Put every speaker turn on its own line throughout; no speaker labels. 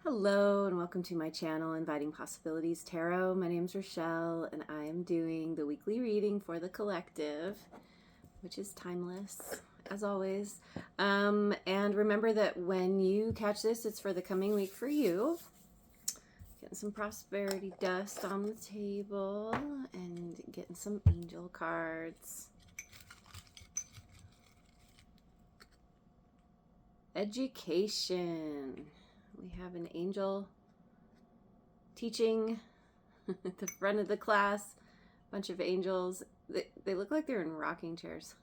Hello and welcome to my channel, Inviting Possibilities Tarot. My name is Rochelle and I am doing the weekly reading for the collective, which is timeless, as always. And remember that when you catch this, it's for the coming week for you. Getting some prosperity dust on the table and getting some angel cards. Education. We have an angel teaching at the front of the class. A bunch of angels. They look like they're in rocking chairs.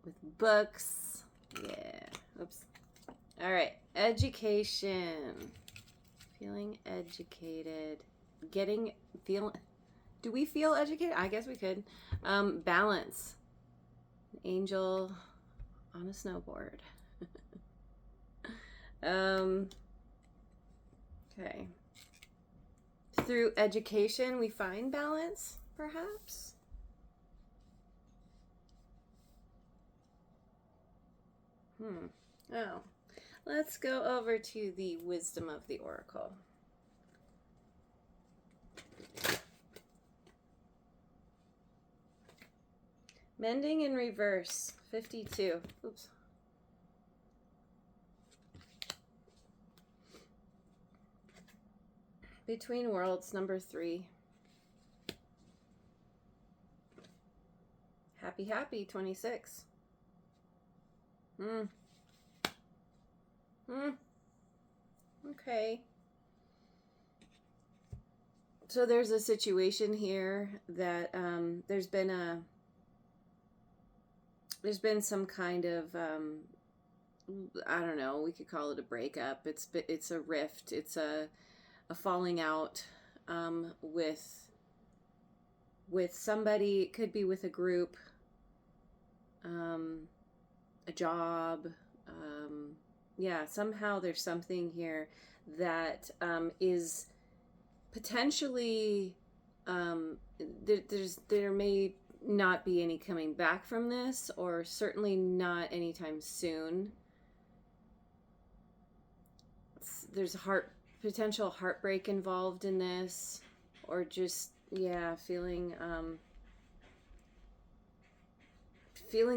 With books. Yeah. Oops. All right. Education. Feeling educated. Do we feel educated? I guess we could. Balance. An angel on a snowboard. Okay. Through education, we find balance, perhaps? Oh. Let's go over to the wisdom of the oracle. Mending in reverse, 52. Oops. Between Worlds, number 3. Happy, happy, 26. Okay. So there's a situation here that there's been some kind of I don't know, we could call it a breakup. It's a rift. It's a falling out with somebody. It could be with a group, a job. Yeah, somehow there's something here that is potentially there may not be any coming back from this, or certainly not anytime soon. There's potential heartbreak involved in this, or just, yeah, feeling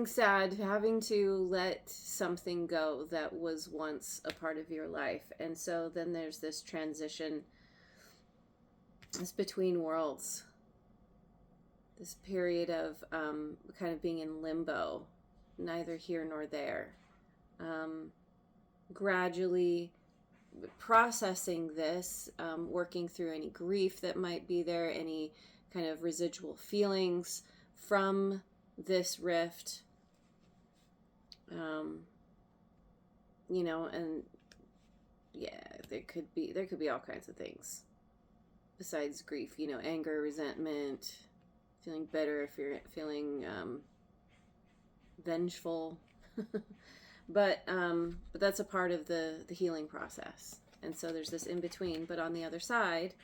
sad, having to let something go that was once a part of your life. And so then there's this transition, this between worlds, this period of kind of being in limbo, neither here nor there, gradually processing this, working through any grief that might be there, any kind of residual feelings from this rift, you know, and yeah, there could be all kinds of things besides grief, you know, anger, resentment, feeling bitter, if you're feeling vengeful. But that's a part of the healing process. And so there's this in between, but on the other side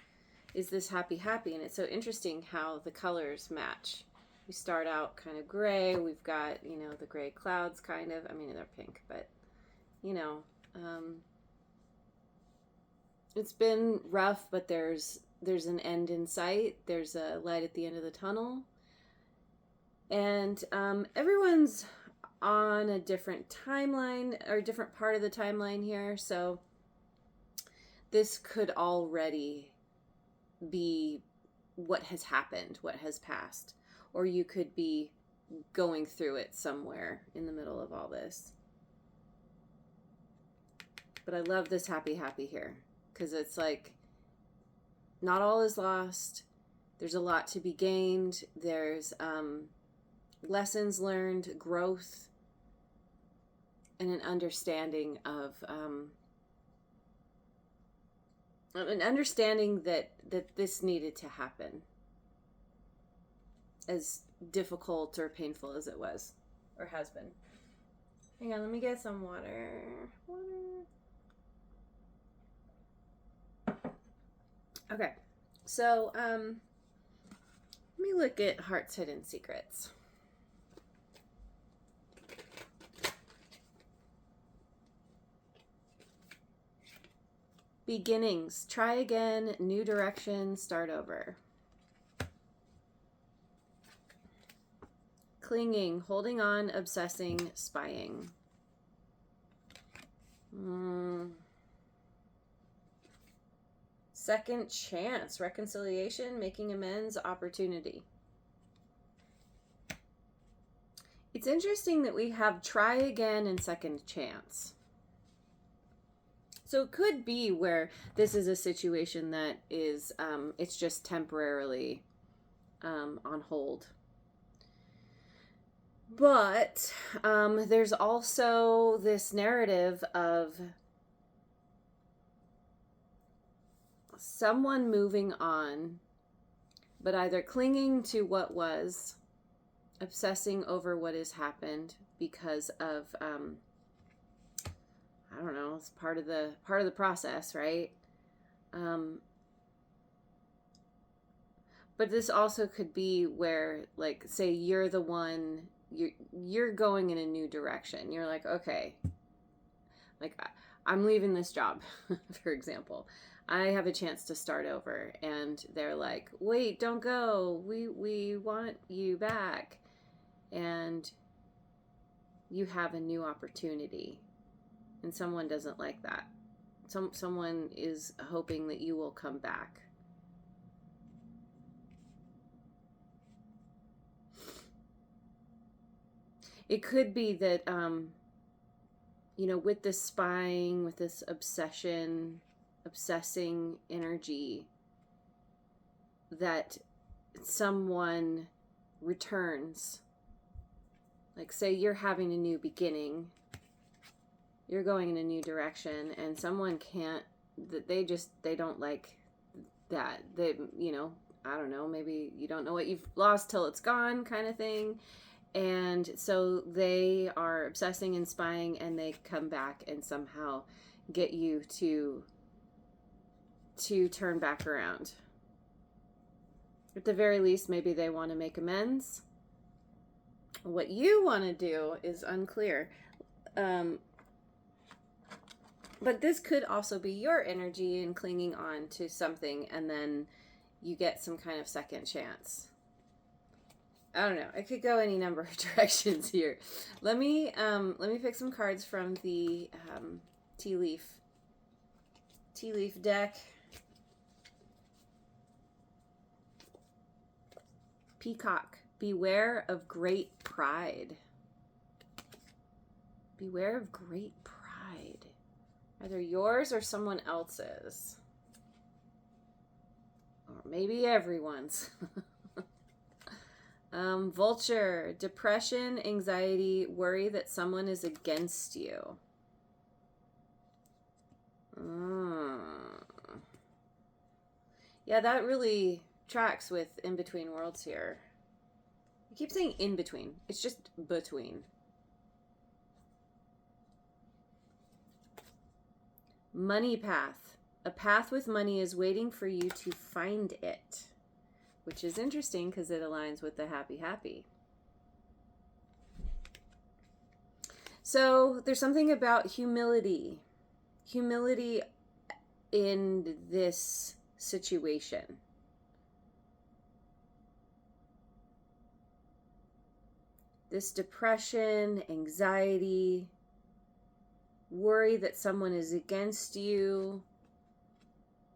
is this happy, happy. And it's so interesting how the colors match. We start out kind of gray. We've got, you know, the gray clouds kind of. I mean, they're pink, but, you know, it's been rough, but there's an end in sight. There's a light at the end of the tunnel. And everyone's on a different timeline, or a different part of the timeline here. So this could already be what has happened, what has passed. Or you could be going through it somewhere in the middle of all this. But I love this happy, happy here, because it's like not all is lost. There's a lot to be gained. There's lessons learned, growth, and an understanding of that this needed to happen, as difficult or painful as it was or has been. Hang on, let me get some water. Okay, so let me look at Heart's Hidden Secrets. Beginnings. Try again. New direction. Start over. Clinging. Holding on. Obsessing. Spying. Second chance. Reconciliation. Making amends. Opportunity. It's interesting that we have try again and second chance. So it could be where this is a situation that is, it's just temporarily on hold. But there's also this narrative of someone moving on, but either clinging to what was, obsessing over what has happened because of I don't know, it's part of the process, right? But this also could be where, like, say you're the one, you're going in a new direction. You're like, okay, like I'm leaving this job, for example. I have a chance to start over, and they're like, wait, don't go. We want you back. And you have a new opportunity, and someone doesn't like that. Someone is hoping that you will come back. It could be that with this spying, with this obsessing energy, that someone returns. Like, say you're having a new beginning, you're going in a new direction, and someone can't, they don't like that. They, I don't know, maybe you don't know what you've lost till it's gone, kind of thing. And so they are obsessing and spying, and they come back and somehow get you to turn back around. At the very least, maybe they want to make amends. What you want to do is unclear. But this could also be your energy in clinging on to something, and then you get some kind of second chance. I don't know. It could go any number of directions here. Let me pick some cards from the tea leaf deck. Peacock. Beware of great pride. Beware of great pride. Either yours or someone else's. Or maybe everyone's. Vulture. Depression, anxiety, worry that someone is against you. Yeah, that really tracks with In Between Worlds here. I keep saying in between. It's just between. Money path. A path with money is waiting for you to find it. Which is interesting because it aligns with the happy. So there's something about humility. Humility in this situation. This depression, anxiety, worry that someone is against you.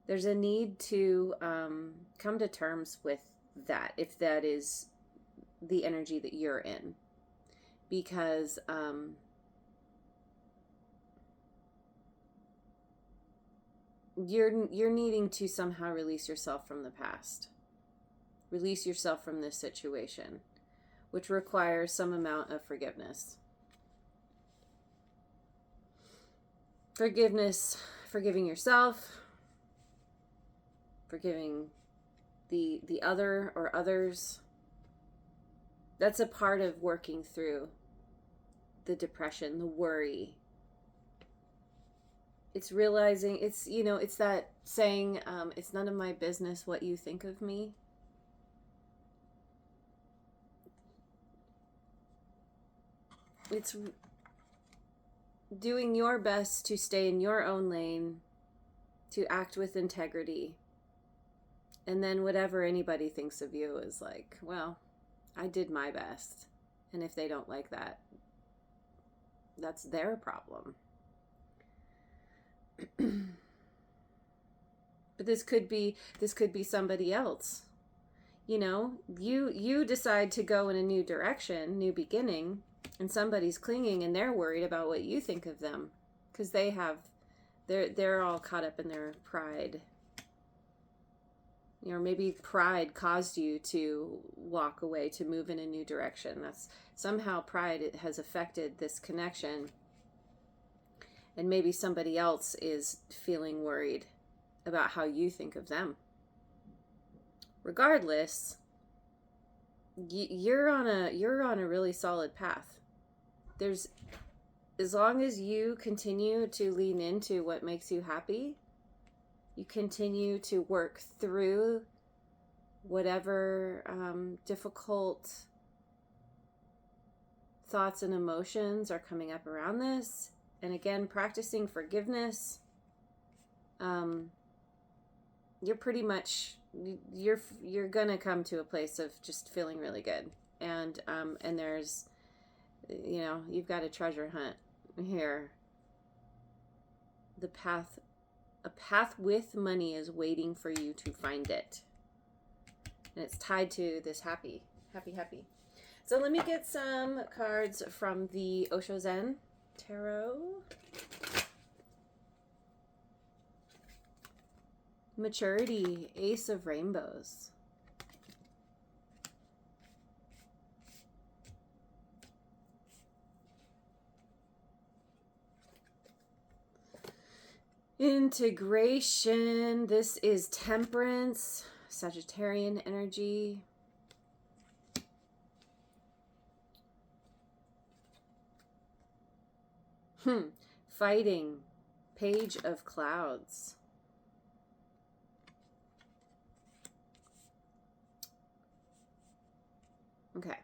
There's a need to come to terms with that, if that is the energy that you're in. Because you're needing to somehow release yourself from the past. Release yourself from this situation, which requires some amount of forgiveness. Forgiving yourself, forgiving the other or others. That's a part of working through the depression, the worry. It's realizing, it's that saying, it's none of my business what you think of me. It's doing your best to stay in your own lane, to act with integrity. And then whatever anybody thinks of you is like, well, I did my best. And if they don't like that, that's their problem. But this could be somebody else. You know, you decide to go in a new direction, new beginning, and somebody's clinging and they're worried about what you think of them because they're all caught up in their pride. You know, maybe pride caused you to walk away, to move in a new direction. That's somehow pride has affected this connection. And maybe somebody else is feeling worried about how you think of them. Regardless, you're on a really solid path. As long as you continue to lean into what makes you happy, you continue to work through whatever difficult thoughts and emotions are coming up around this. And again, practicing forgiveness, you're pretty much, you're gonna come to a place of just feeling really good. And there's, you know, you've got a treasure hunt here. A path with money is waiting for you to find it. And it's tied to this happy. So let me get some cards from the Osho Zen Tarot. Maturity, Ace of Rainbows. Integration, this is Temperance, Sagittarian energy. Fighting, Page of Clouds. Okay.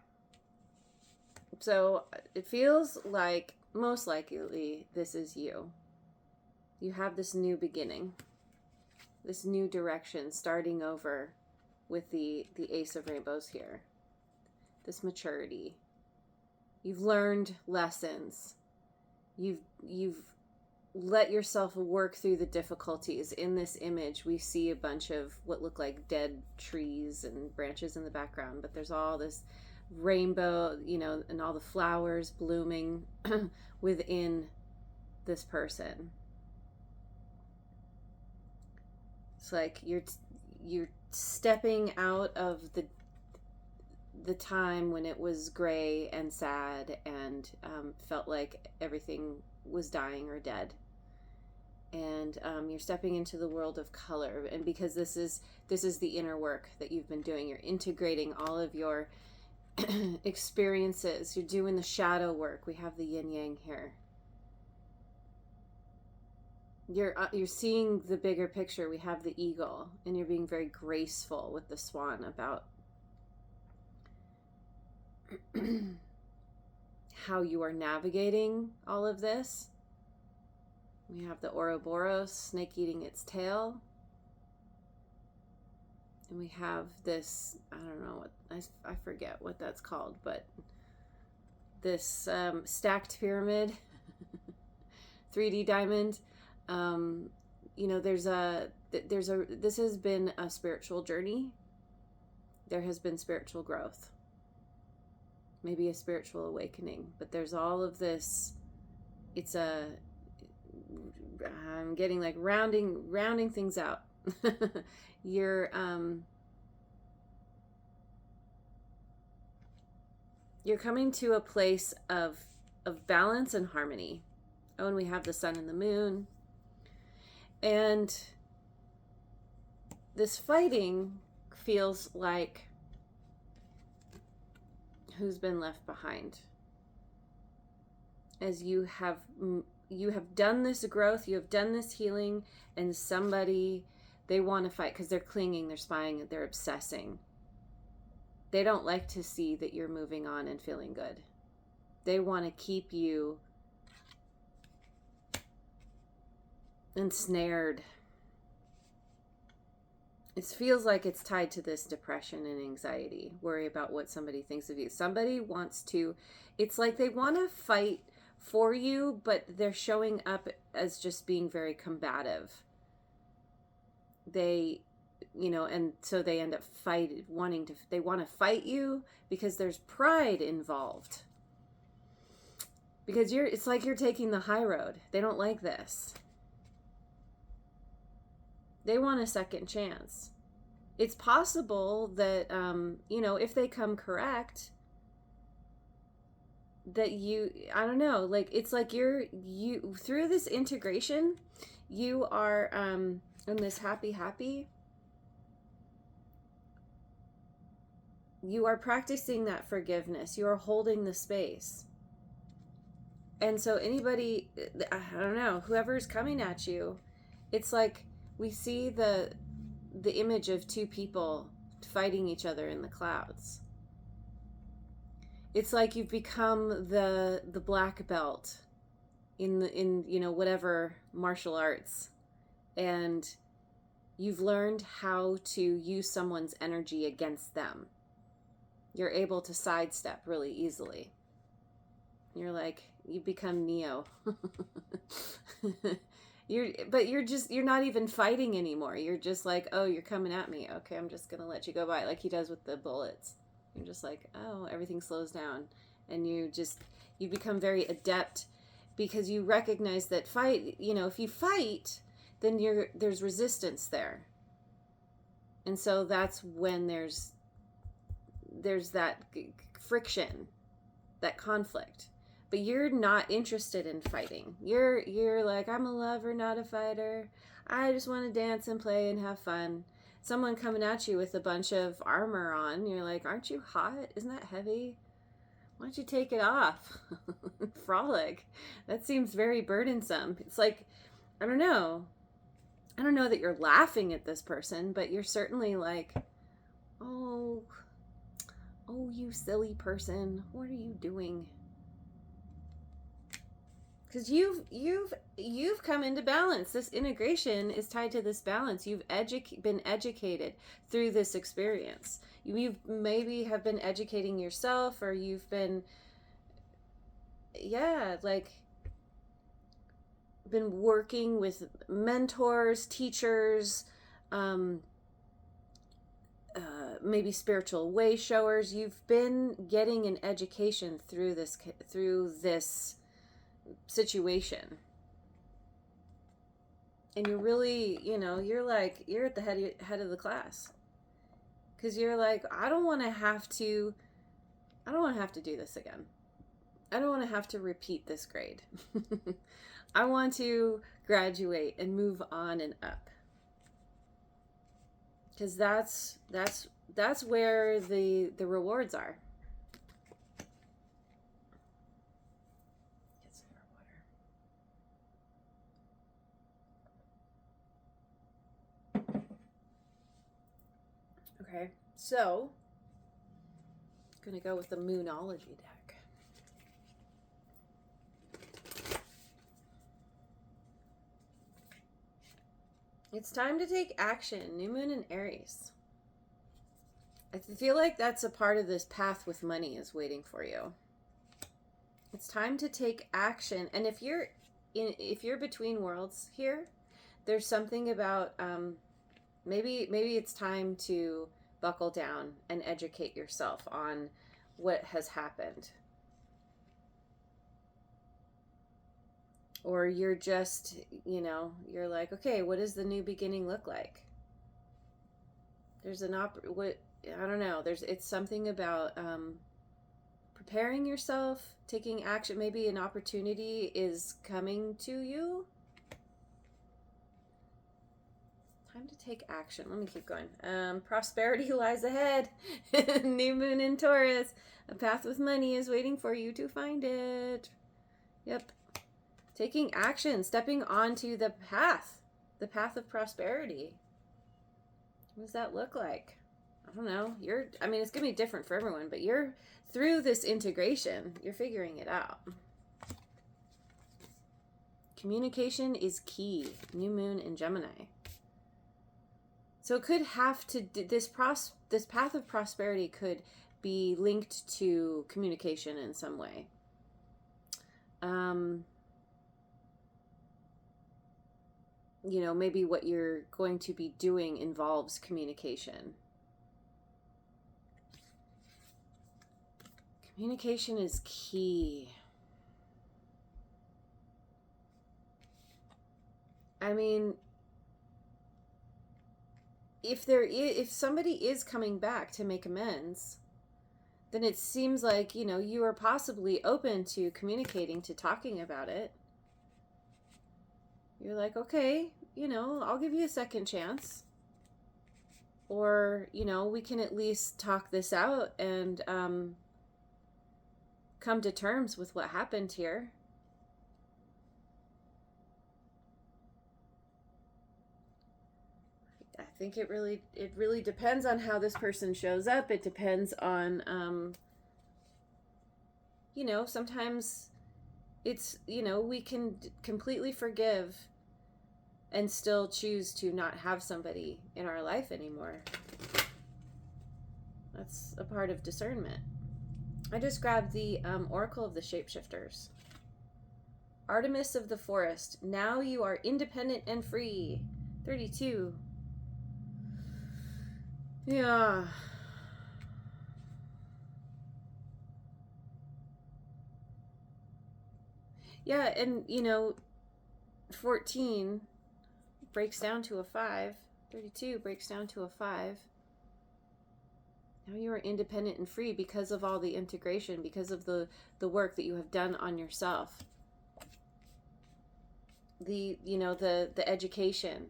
So it feels like most likely this is you. You have this new beginning, this new direction, starting over with the Ace of Rainbows here. This maturity. You've learned lessons. You've let yourself work through the difficulties. In this image, we see a bunch of what look like dead trees and branches in the background, but there's all this rainbow, you know, and all the flowers blooming within this person. It's like you're stepping out of the time when it was gray and sad and felt like everything was dying or dead. And you're stepping into the world of color. And because this is the inner work that you've been doing, you're integrating all of your experiences. You're doing the shadow work. We have the yin yang here. You're seeing the bigger picture. We have the eagle, and you're being very graceful with the swan about how you are navigating all of this. We have the Ouroboros, snake eating its tail. And we have this, I don't know what, I forget what that's called, but this stacked pyramid, 3D diamond. You know, this has been a spiritual journey. There has been spiritual growth, maybe a spiritual awakening, but there's all of this. I'm getting like rounding things out. You're coming to a place of balance and harmony. Oh, and we have the sun and the moon. And this fighting feels like who's been left behind. As you have done this growth, you have done this healing, and somebody, they want to fight because they're clinging, they're spying, they're obsessing. They don't like to see that you're moving on and feeling good. They want to keep you ensnared. it feels like it's tied to this depression and anxiety, worry about what somebody thinks of you. Somebody wants to, it's like they want to fight for you, but they're showing up as just being very combative. They, and so they end up they want to fight you because there's pride involved. Because it's like you're taking the high road. They don't like this. They want a second chance. It's possible that, if they come correct, that I don't know, like, it's like you, through this integration, you are, in this happy, you are practicing that forgiveness. You are holding the space. And so anybody, I don't know, whoever's coming at you, it's like, we see the image of two people fighting each other in the clouds. It's like you've become the black belt in whatever martial arts, and you've learned how to use someone's energy against them. You're able to sidestep really easily. You're like, you become Neo. You're not even fighting anymore. You're just like, oh, you're coming at me. Okay, I'm just gonna let you go by, like he does with the bullets. You're just like, oh, everything slows down, and you become very adept because you recognize that if you fight, then there's resistance there, and so that's when there's that friction, that conflict. But you're not interested in fighting. You're like, I'm a lover, not a fighter. I just want to dance and play and have fun. Someone coming at you with a bunch of armor on, you're like, aren't you hot? Isn't that heavy? Why don't you take it off? Frolic. That seems very burdensome. It's like, I don't know that you're laughing at this person, but you're certainly like, oh, you silly person. What are you doing? Because you've come into balance. This integration is tied to this balance. You've been educated through this experience. You maybe have been educating yourself, or you've been, been working with mentors, teachers, maybe spiritual way showers. You've been getting an education through this situation, and you're really, you're at the head of the class, because you're like, I don't want to have to do this again. I don't want to have to repeat this grade. I want to graduate and move on and up, because that's where the rewards are. Okay, so I'm gonna go with the Moonology deck. It's time to take action. New Moon in Aries. I feel like that's a part of this path with money is waiting for you. It's time to take action. And if you're between worlds here, there's something about maybe it's time to buckle down and educate yourself on what has happened. Or you're just, you're like, okay, what does the new beginning look like? There's I don't know. It's something about preparing yourself, taking action. Maybe an opportunity is coming to you. Time to take action. Let me keep going. Prosperity lies ahead. New Moon in Taurus. A path with money is waiting for you to find it. Yep. Taking action, stepping onto the path of prosperity. What does that look like? I don't know. It's going to be different for everyone, but you're through this integration, you're figuring it out. Communication is key. New Moon in Gemini. So it could have to this path of prosperity could be linked to communication in some way. You know, maybe what you're going to be doing involves communication. Communication is key. I mean, if somebody is coming back to make amends, then it seems like, you know, you are possibly open to communicating, to talking about it. You're like, okay, you know, I'll give you a second chance. Or, you know, we can at least talk this out and come to terms with what happened here. I think it really depends on how this person shows up. It depends on, you know, sometimes it's, you know, we can completely forgive and still choose to not have somebody in our life anymore. That's a part of discernment. I just grabbed the Oracle of the Shapeshifters. Artemis of the Forest, now you are independent and free. 32. Yeah. Yeah, and, you know, 14 breaks down to a 5. 32 breaks down to a 5. Now you are independent and free because of all the integration, because of the work that you have done on yourself. The, you know, the education.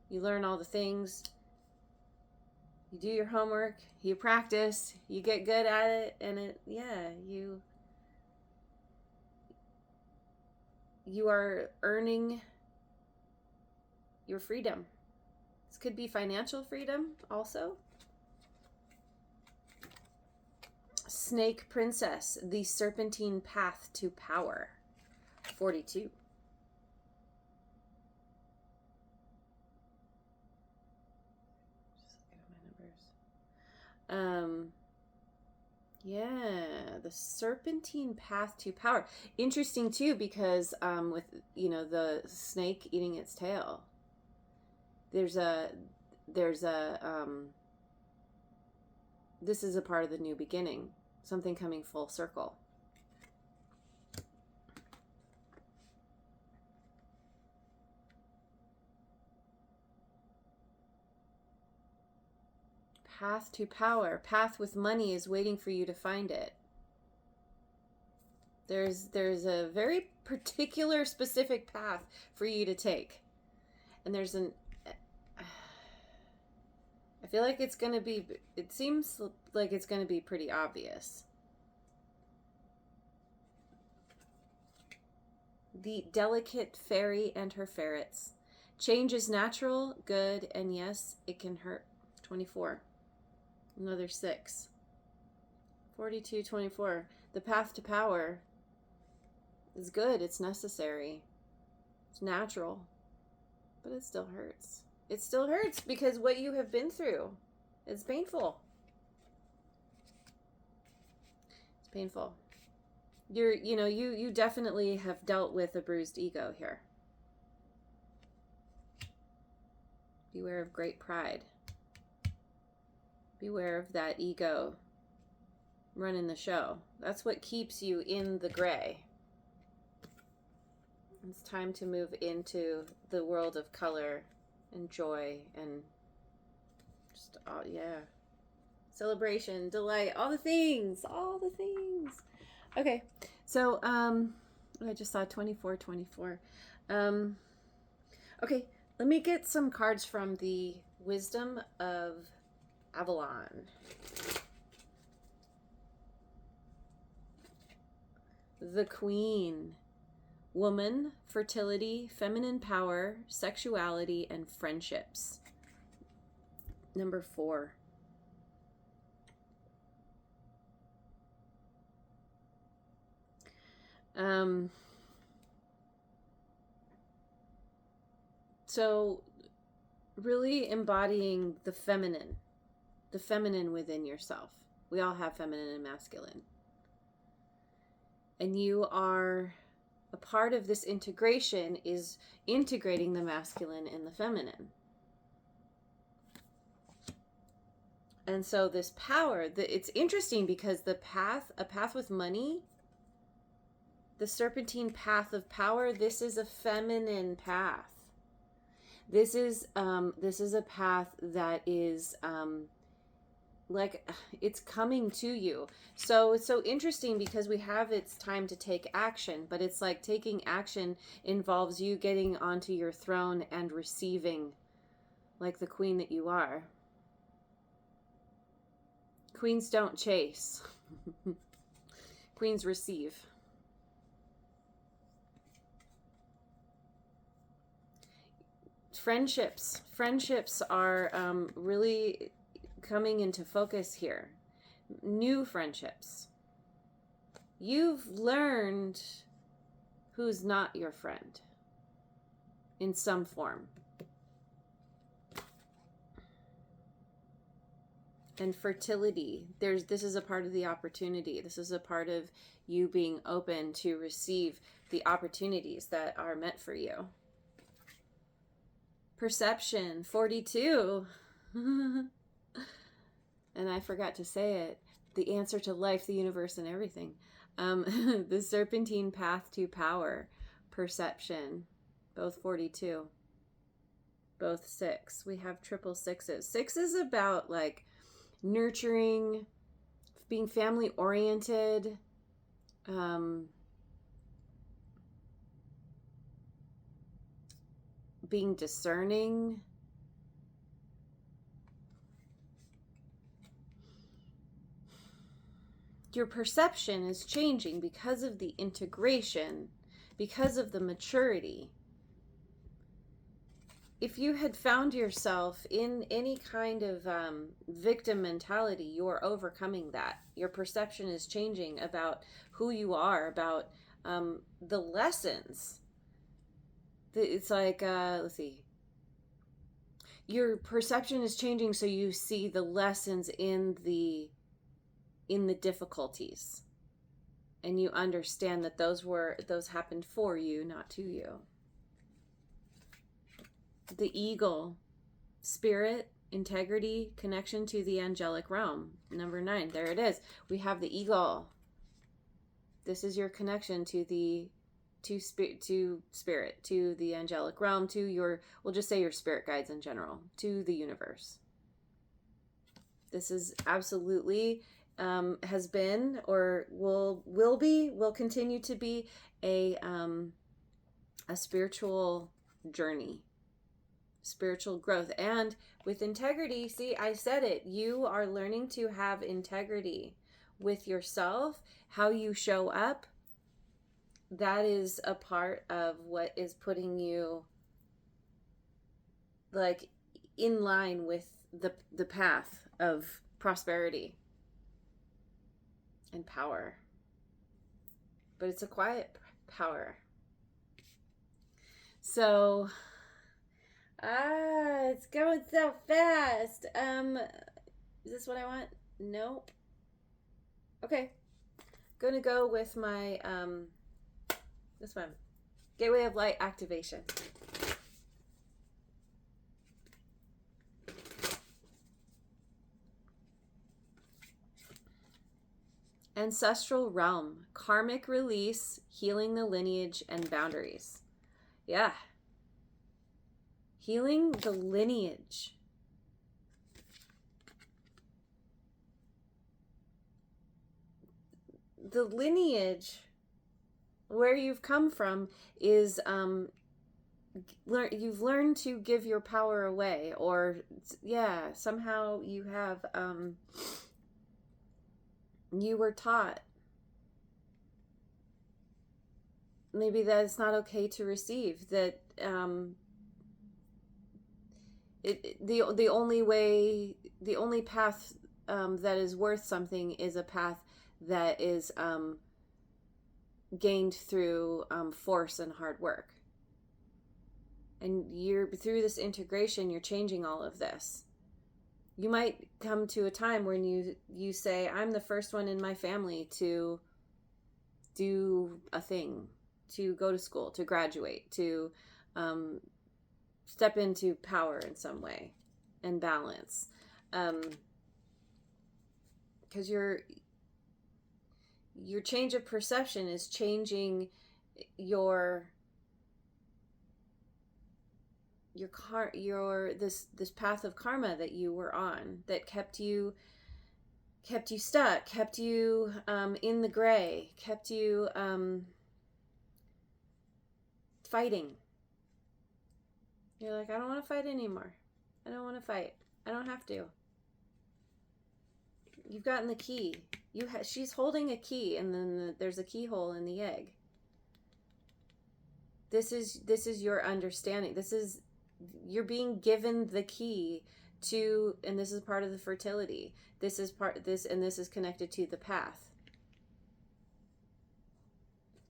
You learn all the things. You do your homework, you practice, you get good at it, and you are earning your freedom. This could be financial freedom also. Snake Princess, the serpentine path to power. 42. Yeah, the serpentine path to power. Interesting too, because with, you know, the snake eating its tail, there's a this is a part of the new beginning, something coming full circle. Path to power. Path with money is waiting for you to find it. There's a very particular, specific path for you to take. And there's an... I feel like it's going to be... It seems like it's going to be pretty obvious. The delicate fairy and her ferrets. Change is natural, good, and yes, it can hurt. 24. Another 6. 42, 24. The path to power is good. It's necessary. It's natural. But it still hurts. It still hurts because what you have been through is painful. It's painful. You definitely have dealt with a bruised ego here. Beware of great pride. Beware of that ego running the show. That's what keeps you in the gray. It's time to move into the world of color and joy and just, celebration, delight, all the things. Okay, so I just saw 24. Okay, let me get some cards from the Wisdom of Avalon. The Queen. Woman, fertility, feminine power, sexuality, and friendships. Number 4. So really embodying the feminine within yourself. We all have feminine and masculine. And you are a part of this integration is integrating the masculine and the feminine. And so this power, it's interesting because a path with money, the serpentine path of power, this is a feminine path. This is a path that is like it's coming to you. So it's so interesting because we have it's time to take action, but it's like taking action involves you getting onto your throne and receiving like the queen that you are. Queens don't chase. Queens receive. Friendships are really coming into focus here. New friendships. You've learned who's not your friend in some form. And fertility, this is a part of the opportunity. This is a part of you being open to receive the opportunities that are meant for you. Perception, 42. And I forgot to say it. The answer to life, the universe, and everything. The serpentine path to power. Perception. Both 42. Both 6. We have triple sixes. 6 is about like nurturing, being family oriented, being discerning. Your perception is changing because of the integration, because of the maturity. If you had found yourself in any kind of victim mentality, you're overcoming that. Your perception is changing about who you are, about the lessons. It's like, let's see. Your perception is changing so you see the lessons in the difficulties. And you understand that those happened for you, not to you. The eagle, spirit, integrity, connection to the angelic realm. Number 9, there it is. We have the eagle. This is your connection to spirit, to the angelic realm, to your, we'll just say your spirit guides in general, to the universe. This is absolutely has been or will continue to be a spiritual journey. Spiritual growth. And with integrity, see, I said it, you are learning to have integrity with yourself, how you show up. That is a part of what is putting you like in line with the path of prosperity and power. But it's a quiet power. So it's going so fast. Is this what I want? Nope. Okay. Gonna go with my this one. Gateway of Light activation. Ancestral realm, karmic release, healing the lineage and boundaries. Yeah. Healing the lineage. The lineage, where you've come from, is you've learned to give your power away, or somehow you have you were taught maybe that it's not okay to receive, that the only path that is worth something is a path that is gained through force and hard work. And you're through this integration, you're changing all of this. You might come to a time when you say, I'm the first one in my family to do a thing, to go to school, to graduate, to step into power in some way and balance. Because your change of perception is changing this path of karma that you were on, that kept you stuck, kept you in the gray, kept you fighting. You're like, I don't want to fight anymore. I don't want to fight. I don't have to. You've gotten the key. She's holding a key, and then there's a keyhole in the egg. This is your understanding. You're being given the key to, and this is part of the fertility. This is connected to the path.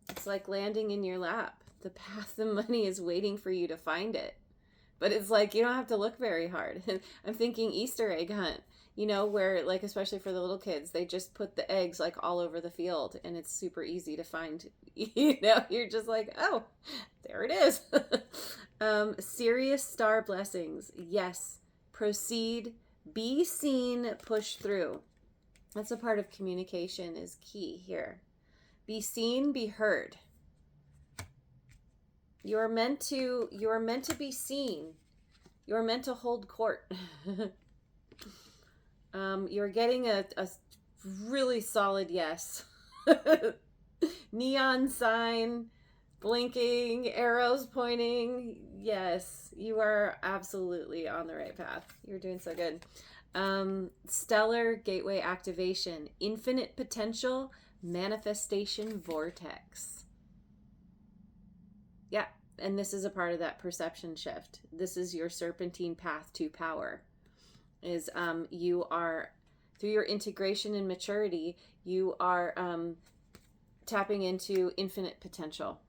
It's like landing in your lap. The path, the money is waiting for you to find it. But it's like, you don't have to look very hard. I'm thinking Easter egg hunt, where, like, especially for the little kids, they just put the eggs like all over the field, and it's super easy to find. You're just like, oh, there it is. Serious star blessings. Yes. Proceed. Be seen. Push through. That's a part of communication is key here. Be seen. Be heard. You're meant to be seen. You're meant to hold court. You're getting a really solid yes. Neon sign, blinking, arrows pointing. Yes, you are absolutely on the right path. You're doing so good. Stellar gateway activation, infinite potential, manifestation vortex. Yeah, and this is a part of that perception shift. This is your serpentine path to power. Is you are, through your integration and maturity, you are tapping into infinite potential.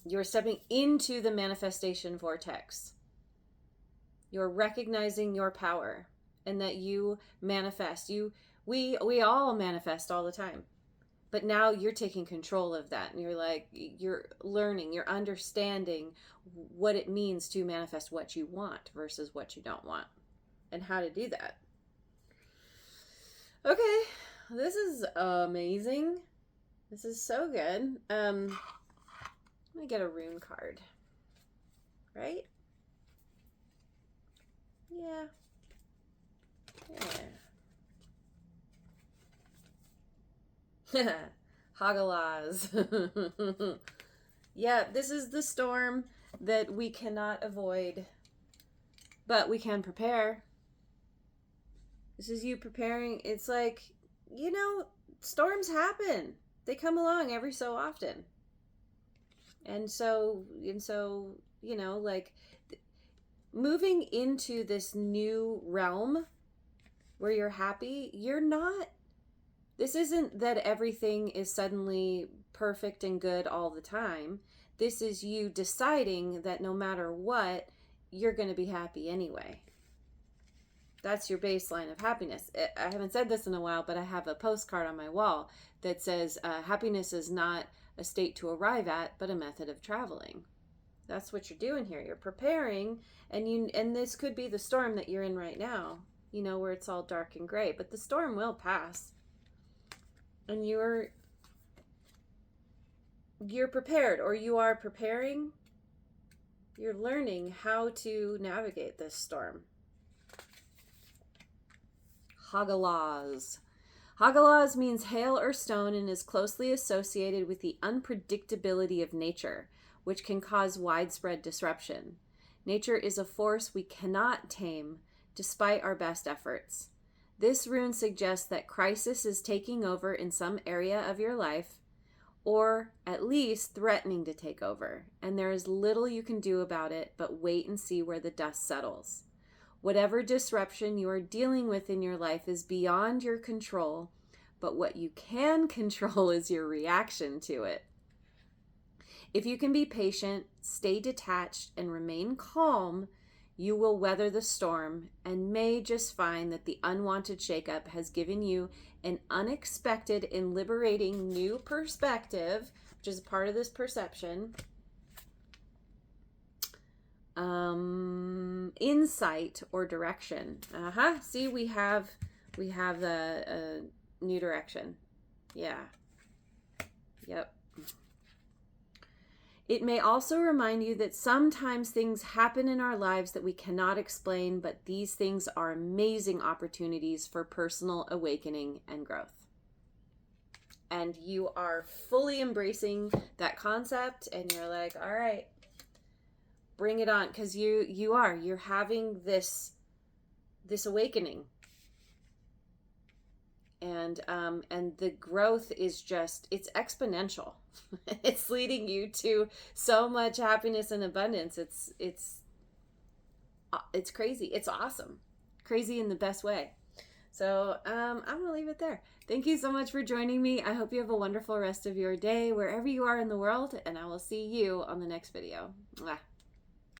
You're stepping into the manifestation vortex. You're recognizing your power and that you manifest. We all manifest all the time. But now you're taking control of that, and you're learning, you're understanding what it means to manifest what you want versus what you don't want, and how to do that. Okay, this is amazing. This is so good. Let me get a rune card. Right? Yeah. Hagalaz. Yeah, this is the storm that we cannot avoid, but we can prepare. This is you preparing. It's like, storms happen. They come along every so often. And so, like, moving into this new realm where you're happy, this isn't that everything is suddenly perfect and good all the time. This is you deciding that no matter what, you're going to be happy anyway. That's your baseline of happiness. I haven't said this in a while, but I have a postcard on my wall that says, happiness is not a state to arrive at, but a method of traveling. That's what you're doing here. You're preparing, and this could be the storm that you're in right now, where it's all dark and gray, but the storm will pass. And you're prepared, or you are preparing. You're learning how to navigate this storm. Hagalaz. Hagalaz means hail or stone and is closely associated with the unpredictability of nature, which can cause widespread disruption. Nature is a force we cannot tame, despite our best efforts. This rune suggests that crisis is taking over in some area of your life, or at least threatening to take over, and there is little you can do about it but wait and see where the dust settles. Whatever disruption you are dealing with in your life is beyond your control, but what you can control is your reaction to it. If you can be patient, stay detached, and remain calm, you will weather the storm and may just find that the unwanted shakeup has given you an unexpected and liberating new perspective, which is part of this perception, insight or direction. See, we have a new direction. Yeah. Yep. It may also remind you that sometimes things happen in our lives that we cannot explain, but these things are amazing opportunities for personal awakening and growth. And you are fully embracing that concept, and you're like, all right, bring it on, because you're having this awakening. And the growth is just, it's exponential. It's leading you to so much happiness and abundance. It's crazy. It's awesome. Crazy in the best way. So I'm going to leave it there. Thank you so much for joining me. I hope you have a wonderful rest of your day, wherever you are in the world, and I will see you on the next video. Mwah.